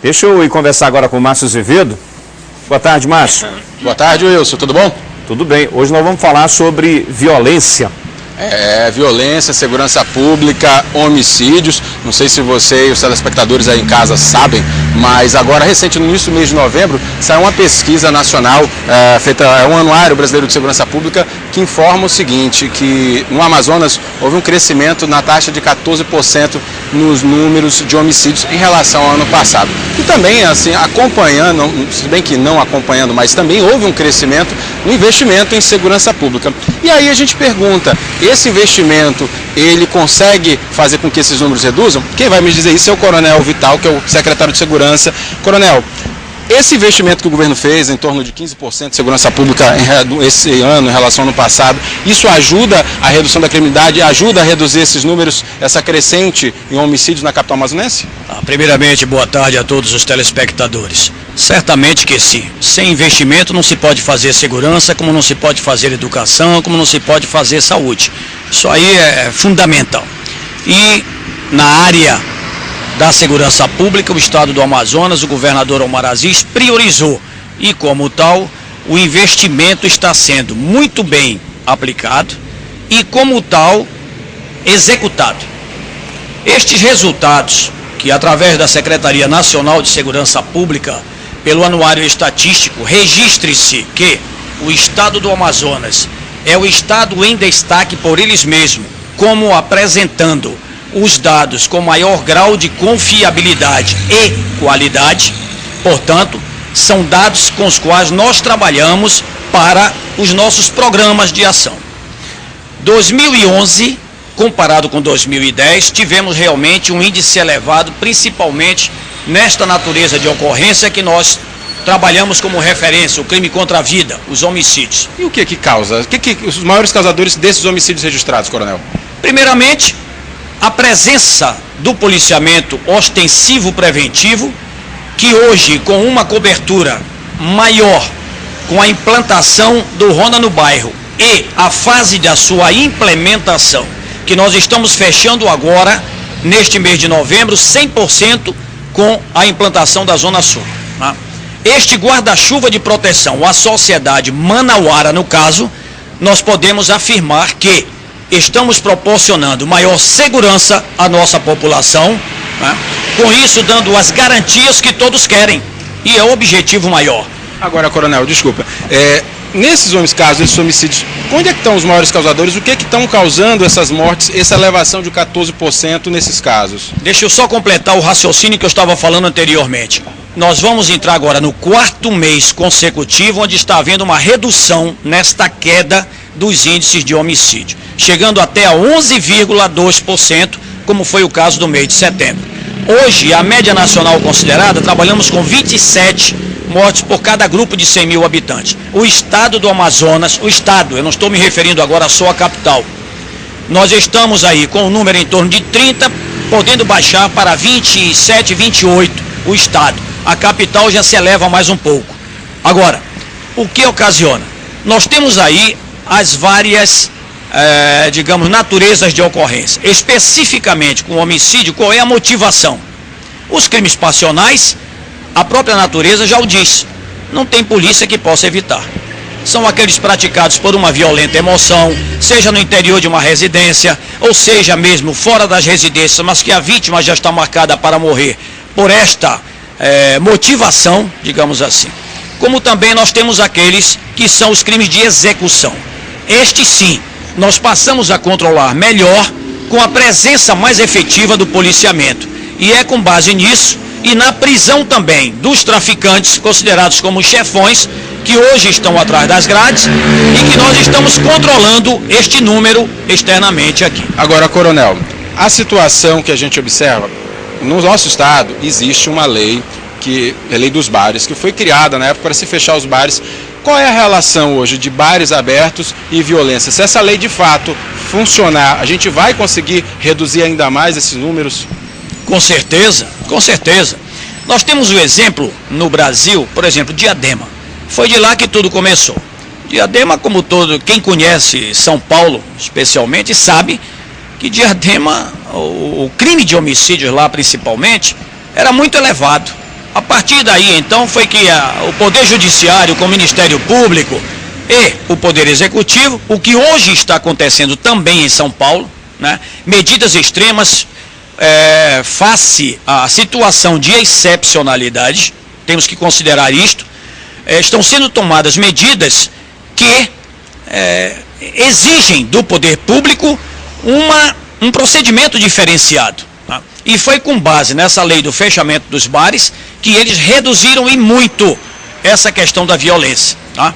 Deixa eu ir conversar agora com o Márcio Azevedo. Boa tarde, Márcio. Boa tarde, Wilson. Tudo bom? Tudo bem. Hoje nós vamos falar sobre violência. Violência, segurança pública, homicídios. Não sei se você e os telespectadores aí em casa sabem, mas agora, recente, no início do mês de novembro, saiu uma pesquisa nacional, feita, um anuário brasileiro de segurança pública, que informa o seguinte, que no Amazonas houve um crescimento na taxa de 14% nos números de homicídios em relação ao ano passado. E também, assim, acompanhando, se bem que não acompanhando, mas também houve um crescimento no investimento em segurança pública. E aí a gente pergunta, esse investimento, ele consegue fazer com que esses números reduzam? Quem vai me dizer isso é o Coronel Vital, que é o secretário de Segurança. Coronel, esse investimento que o governo fez, em torno de 15% de segurança pública esse ano, em relação ao ano passado, isso ajuda a redução da criminalidade, ajuda a reduzir esses números, essa crescente em homicídios na capital amazonense? Primeiramente, boa tarde a todos os telespectadores. Certamente que sim. Sem investimento não se pode fazer segurança, como não se pode fazer educação, como não se pode fazer saúde. Isso aí é fundamental. E na área da segurança pública, o estado do Amazonas, o governador Omar Aziz priorizou e, como tal, o investimento está sendo muito bem aplicado e, como tal, executado. Estes resultados, que através da Secretaria Nacional de Segurança Pública, pelo Anuário Estatístico, registre-se que o estado do Amazonas é o estado em destaque por eles mesmos, como apresentando os dados com maior grau de confiabilidade e qualidade. Portanto, são dados com os quais nós trabalhamos para os nossos programas de ação. 2011, comparado com 2010, tivemos realmente um índice elevado, principalmente nesta natureza de ocorrência que nós trabalhamos como referência, o crime contra a vida, os homicídios. E o que causa? O que os maiores causadores desses homicídios registrados, Coronel? Primeiramente, a presença do policiamento ostensivo preventivo, que hoje, com uma cobertura maior, com a implantação do Ronda no Bairro e a fase da sua implementação, que nós estamos fechando agora, neste mês de novembro, 100% com a implantação da Zona Sul. Tá? Este guarda-chuva de proteção à sociedade manauara, no caso, nós podemos afirmar que estamos proporcionando maior segurança à nossa população, né? Com isso dando as garantias que todos querem, e é o objetivo maior. Agora, Coronel, desculpa, nesses casos, esses homicídios, onde é que estão os maiores causadores? O que é que estão causando essas mortes, essa elevação de 14% nesses casos? Deixa eu só completar o raciocínio que eu estava falando anteriormente. Nós vamos entrar agora no 4º mês consecutivo, onde está havendo uma redução nesta queda dos índices de homicídio, chegando até a 11,2%, como foi o caso do mês de setembro. Hoje, a média nacional considerada, trabalhamos com 27 mortes por cada grupo de 100 mil habitantes. O estado do Amazonas, eu não estou me referindo agora só à capital, nós estamos aí com um número em torno de 30, podendo baixar para 27, 28 o estado. A capital já se eleva mais um pouco. Agora, o que ocasiona? Nós temos aí as várias, digamos, naturezas de ocorrência. Especificamente com o homicídio, qual é a motivação? Os crimes passionais, a própria natureza já o diz, não tem polícia que possa evitar. São aqueles praticados por uma violenta emoção, seja no interior de uma residência, ou seja mesmo fora das residências, mas que a vítima já está marcada para morrer por esta motivação, digamos assim. Como também nós temos aqueles que são os crimes de execução. Estes sim, nós passamos a controlar melhor com a presença mais efetiva do policiamento. E é com base nisso e na prisão também dos traficantes considerados como chefões, que hoje estão atrás das grades e que nós estamos controlando este número externamente aqui. Agora, Coronel, a situação que a gente observa, no nosso estado existe uma lei, que é a lei dos bares, que foi criada na época para se fechar os bares. Qual é a relação hoje de bares abertos e violência? Se essa lei de fato funcionar, a gente vai conseguir reduzir ainda mais esses números? Com certeza, com certeza. Nós temos o exemplo no Brasil, por exemplo, Diadema. Foi de lá que tudo começou. Diadema, como todo, quem conhece São Paulo especialmente, sabe que Diadema, o crime de homicídios lá principalmente, era muito elevado. A partir daí, então, foi que o Poder Judiciário, com o Ministério Público e o Poder Executivo, o que hoje está acontecendo também em São Paulo, né, medidas extremas face à situação de excepcionalidade, temos que considerar isto, estão sendo tomadas medidas que exigem do Poder Público um procedimento diferenciado. Tá? E foi com base nessa lei do fechamento dos bares que eles reduziram e muito essa questão da violência. Tá?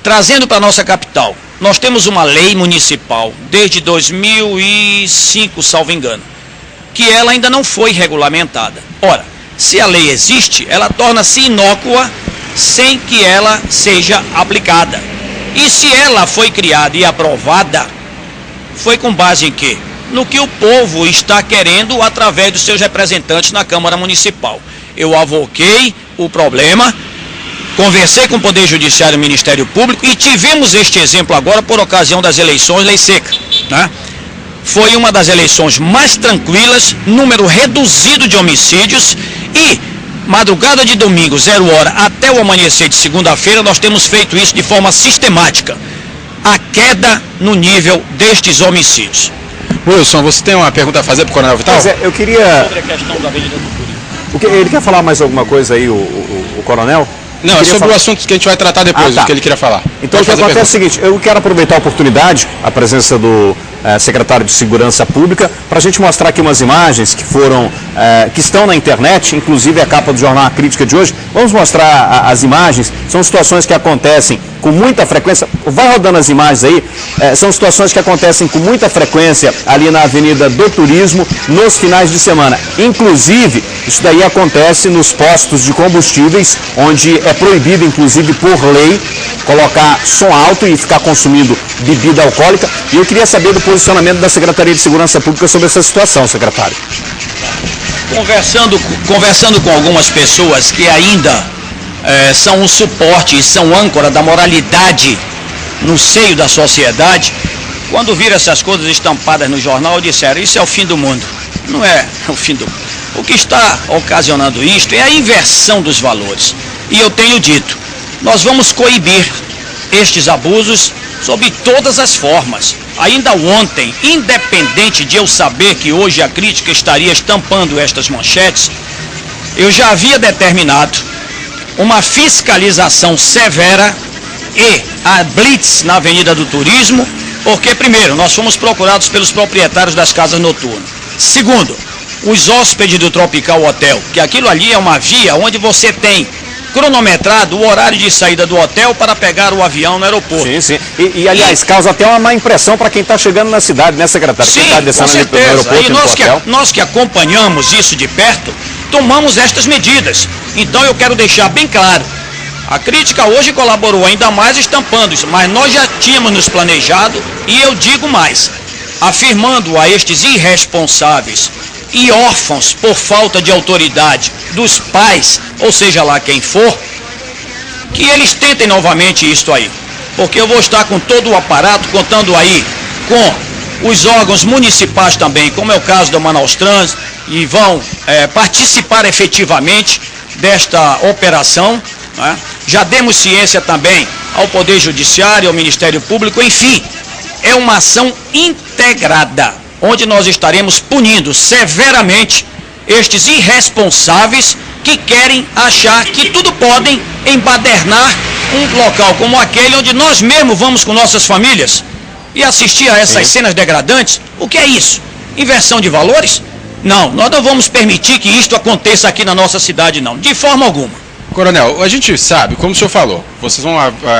Trazendo para a nossa capital, nós temos uma lei municipal desde 2005, salvo engano, que ela ainda não foi regulamentada. Ora, se a lei existe, ela torna-se inócua sem que ela seja aplicada. E se ela foi criada e aprovada, foi com base em quê? No que o povo está querendo através dos seus representantes na Câmara Municipal. Eu avoquei o problema, conversei com o Poder Judiciário e o Ministério Público e tivemos este exemplo agora por ocasião das eleições Lei Seca, né? Foi uma das eleições mais tranquilas, número reduzido de homicídios e madrugada de domingo, 0 hora, até o amanhecer de segunda-feira, nós temos feito isso de forma sistemática. A queda no nível destes homicídios. Wilson, você tem uma pergunta a fazer para o Coronel Vital? Pois é, eu queria... Sobre a questão da Avenida do Turismo. Ele quer falar mais alguma coisa aí, o Coronel? Não, é sobre o assunto que a gente vai tratar depois, tá. O que ele queria falar. Então o que acontece é o seguinte, eu quero aproveitar a oportunidade, a presença do secretário de Segurança Pública, para a gente mostrar aqui umas imagens que foram, que estão na internet, inclusive a capa do jornal A Crítica de hoje. Vamos mostrar as imagens, são situações que acontecem com muita frequência, vai rodando as imagens aí, são situações que acontecem com muita frequência ali na Avenida do Turismo, nos finais de semana. Inclusive, isso daí acontece nos postos de combustíveis, onde é proibido, inclusive por lei, colocar som alto e ficar consumindo bebida alcoólica. E eu queria saber do posicionamento da Secretaria de Segurança Pública sobre essa situação, secretário. Conversando com algumas pessoas que ainda são um suporte e são âncora da moralidade no seio da sociedade, quando viram essas coisas estampadas no jornal, disseram, isso é o fim do mundo. Não é o fim do mundo. O que está ocasionando isto é a inversão dos valores. E eu tenho dito, nós vamos coibir estes abusos sob todas as formas. Ainda ontem, independente de eu saber que hoje a crítica estaria estampando estas manchetes, eu já havia determinado uma fiscalização severa e a blitz na Avenida do Turismo, porque, primeiro, nós fomos procurados pelos proprietários das casas noturnas. Segundo, os hóspedes do Tropical Hotel, que aquilo ali é uma via onde você tem cronometrado o horário de saída do hotel para pegar o avião no aeroporto. Sim, sim. Aliás, causa até uma má impressão para quem está chegando na cidade, né, secretário? Sim, tá com certeza. E nós que acompanhamos isso de perto, tomamos estas medidas. Então eu quero deixar bem claro, a crítica hoje colaborou ainda mais estampando isso, mas nós já tínhamos nos planejado e eu digo mais, afirmando a estes irresponsáveis e órfãos por falta de autoridade dos pais, ou seja lá quem for, que eles tentem novamente isso aí, porque eu vou estar com todo o aparato, contando aí com os órgãos municipais também, como é o caso do Manaus Trans, e vão participar efetivamente desta operação, né? Já demos ciência também ao Poder Judiciário, ao Ministério Público, enfim, é uma ação integrada, onde nós estaremos punindo severamente estes irresponsáveis que querem achar que tudo podem embadernar um local como aquele onde nós mesmos vamos com nossas famílias e assistir a essas cenas degradantes. O que é isso? Inversão de valores? Não, nós não vamos permitir que isto aconteça aqui na nossa cidade, não, de forma alguma. Coronel, a gente sabe, como o senhor falou, vocês vão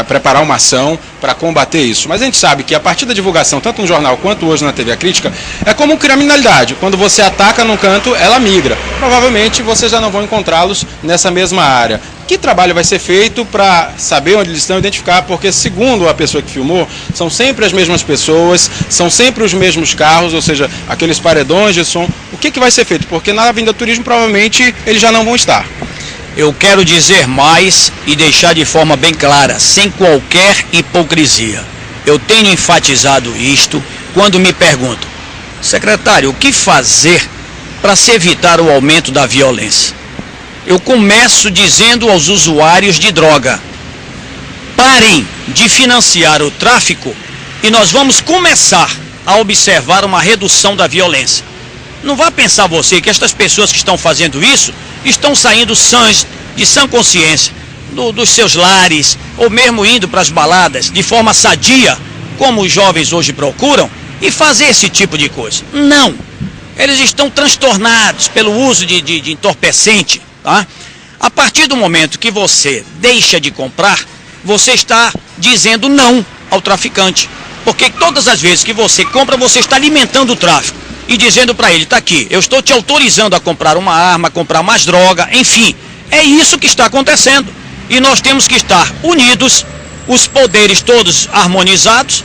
preparar uma ação para combater isso, mas a gente sabe que a partir da divulgação, tanto no jornal quanto hoje na TV A Crítica, é como criminalidade. Quando você ataca num canto, ela migra. Provavelmente vocês já não vão encontrá-los nessa mesma área. Que trabalho vai ser feito para saber onde eles estão, identificar? Porque, segundo a pessoa que filmou, são sempre as mesmas pessoas, são sempre os mesmos carros, ou seja, aqueles paredões de som. O que vai ser feito? Porque na Avenida do Turismo, provavelmente, eles já não vão estar. Eu quero dizer mais e deixar de forma bem clara, sem qualquer hipocrisia. Eu tenho enfatizado isto quando me perguntam, secretário, o que fazer para se evitar o aumento da violência? eu começo dizendo aos usuários de droga: parem de financiar o tráfico e nós vamos começar a observar uma redução da violência. Não vá pensar você que estas pessoas que estão fazendo isso estão saindo sãs, de sã consciência, dos seus lares, ou mesmo indo para as baladas de forma sadia, como os jovens hoje procuram, e fazer esse tipo de coisa. Não! Eles estão transtornados pelo uso de entorpecente, tá? A partir do momento que você deixa de comprar, você está dizendo não ao traficante. Porque todas as vezes que você compra, você está alimentando o tráfico e dizendo para ele: está aqui, eu estou te autorizando a comprar uma arma, a comprar mais droga, enfim. É isso que está acontecendo. E nós temos que estar unidos, os poderes todos harmonizados,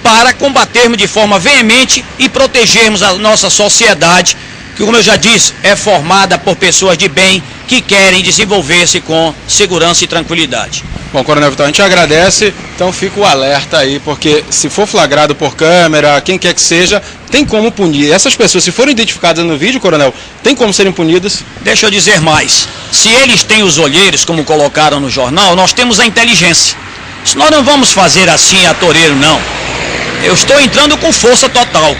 para combatermos de forma veemente e protegermos a nossa sociedade, que, como eu já disse, é formada por pessoas de bem que querem desenvolver-se com segurança e tranquilidade. Bom, Coronel Vital, a gente agradece, então fica o alerta aí, porque se for flagrado por câmera, quem quer que seja, tem como punir. Essas pessoas, se forem identificadas no vídeo, Coronel, tem como serem punidas? Deixa eu dizer mais. Se eles têm os olheiros, como colocaram no jornal, nós temos a inteligência. Nós não vamos fazer assim a toureiro, não. Eu estou entrando com força total,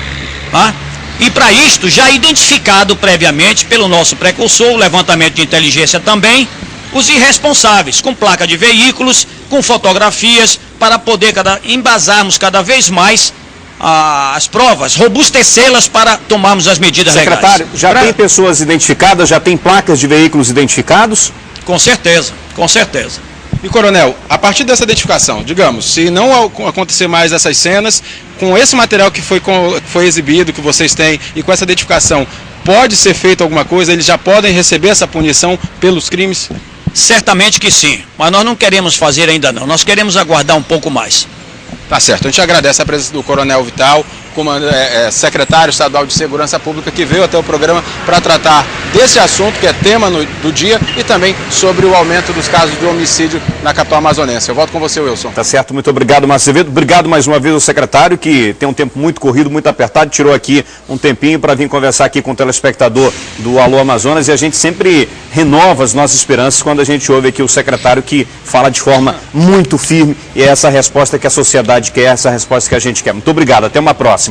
tá? E para isto, já identificado previamente pelo nosso precursor, o levantamento de inteligência também, os irresponsáveis, com placa de veículos, com fotografias, para poder embasarmos cada vez mais as provas, robustecê-las para tomarmos as medidas legais. Secretário, já tem pessoas identificadas, já tem placas de veículos identificados? Com certeza, com certeza. E, Coronel, a partir dessa identificação, digamos, se não acontecer mais essas cenas, com esse material que foi exibido, que vocês têm, e com essa identificação, pode ser feito alguma coisa? Eles já podem receber essa punição pelos crimes? Certamente que sim, mas nós não queremos fazer ainda não, nós queremos aguardar um pouco mais. Tá certo, a gente agradece a presença do Coronel Vital, secretário estadual de Segurança Pública, que veio até o programa para tratar desse assunto, que é tema do dia, e também sobre o aumento dos casos de homicídio na capital amazonense. Eu volto com você, Wilson. Tá certo, muito obrigado, Márcio Azevedo. Obrigado mais uma vez ao secretário, que tem um tempo muito corrido, muito apertado, tirou aqui um tempinho para vir conversar aqui com o telespectador do Alô Amazonas, e a gente sempre renova as nossas esperanças quando a gente ouve aqui o secretário, que fala de forma muito firme, e é essa resposta que a sociedade quer, essa resposta que a gente quer. Muito obrigado, até uma próxima.